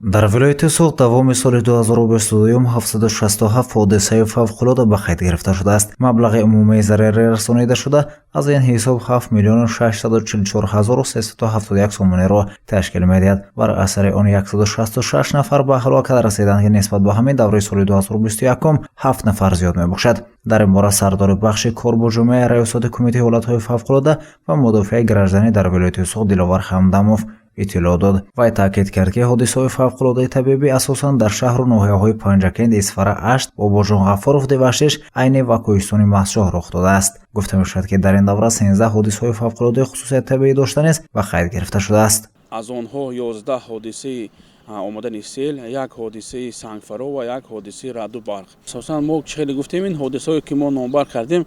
дар вилояти Суғд давоми соли 2022 767 ҳодисаи фавқулода ба қайд гирифта шудааст. маблағи умумии зарари расонида шуда аз ин ҳисоб 7 млн 644 371 сомонеро ташкил медиҳад. бар асари он 166 нафар ба ҳалокат расиданд ки нисбат ба ҳамин давраи соли 2021 7 нафар зиёд мебошад. дар ин бора сардори бахши кор бо ҷумъаи раёсати кумитаи ҳолатҳои фавқулода ва мудофиаи гражданӣ дар вилояти Суғд Диловар Хамдамов иттилоъ дод. вай таъкид кард ки ҳодисаҳои фавқулодаи табибӣ асосан дар шаҳру ноҳияҳои Панҷакент, Исфара, Ашт, Бобоҷон Ғаффоров, Деваштиш, Айни ва Кӯҳистони Маҳсҷоҳ рух додааст. гуфта мешавад ки дар ин давра 13 ҳодисаҳои фавқулодаи хусусияти табиӣ дошта низ ба қайд гирифта шудааст. аз онҳо 11 ҳодисаи омадани сел, як ҳодисаи сангфаро ва як ҳодисаи раъду барқ. асосан мо чӣ хеле гуфтем, ин ҳодисаҳое ки мо номбар кардем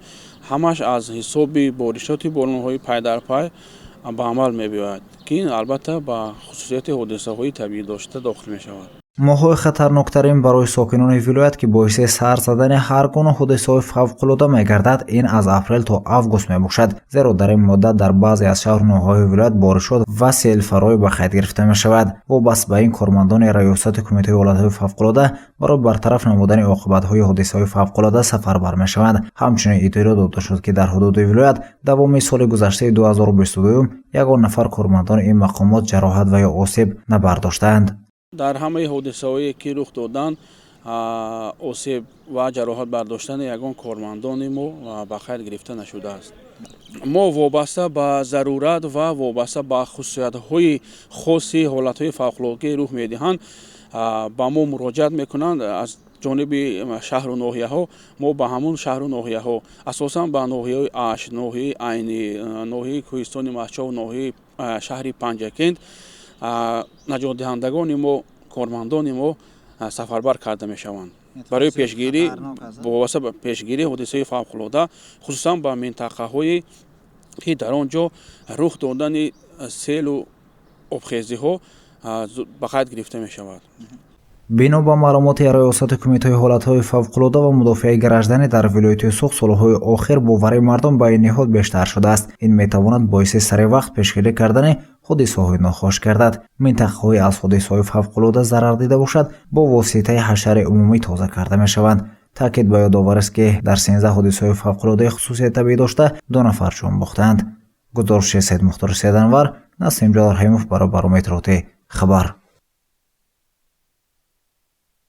ҳамаш аз ҳисоби боришоти боронҳои пай дар пай ба амал мебиёяд ки ин албатта ба хусусияти ҳодисаҳои табиӣ дошта дохил мешавад. моҳҳои хатарноктарин барои сокинони вилоят ки боиси сар задани ҳар гуна ҳодисаҳои фавқулода мегардад, ин аз апрел то август мебошад. зеро дар ин муддат дар баъзе аз шаҳру ноҳияҳои вилоят боришот ва селфароӣ ба қайд гирифта мешавад. вобаста ба ин кормандони раёсати кумитаи ҳолатҳои фавқулода барои бартараф намудани оқибатҳои ҳодисаҳои фавқулода сафарбар мешаванд. ҳамчунин иттилоъ дода шуд ки дар ҳудуди вилоят давоми соли гузаштаи 2022 ягон нафар кормандони ин мақомот ҷароҳат ва ё осеб набардоштаанд. дар ҳамаи ҳодисаҳое ки рух доданд осеб ва ҷароҳат бардоштани ягон кормандони мо ба қайд гирифта нашудааст. мо вобаста ба зарурат ва вобаста ба хусусиятҳои хоси ҳолатҳои фавқулодагӣ рух медиҳанд ба мо муроҷиат мекунанд. аз ҷониби шаҳру ноҳияҳо мо ба ҳамон шаҳру ноҳияҳо асосан ба ноҳияҳои Ашт, ноҳияи Айни, ноҳияи Кӯҳистони Маҳсҷоҳ, ноҳияи шаҳри Панҷакент наҷотдиҳандагони мо, кормандони мо сафарбар карда мешаванд барои пешгирӣ вобаста ба пешгирии ҳодисаҳои фавқулода, хусусан ба минтақаҳое ки дар он ҷо рух додани селу обхезиҳо ба қайд гирифта мешавад. бино ба маълумоти раёсати кумитаи ҳолатҳои фавқулода ва мудофиаи гражданӣ дар вилояти Суғд солҳои охир боварии мардум ба ин ниҳод бештар шудааст. ин метавонад боиси саривақт пешгирӣ кардани ҳодисаҳои нохош гардад. минтақаҳое аз ҳодисаҳои фавқулода зарар дида бошад бо воситаи ҳашари умумӣ тоза карда мешаванд. таъкид ба ёдоварист ки дар 13 ҳодисаҳои фавқулодаи хусусияти табиӣ дошта 2 нафар ҷон бохтаанд. гузориши Саид Мухтори Седанвар, Насим Ҷалол Раҳимов барои барометроти хабар.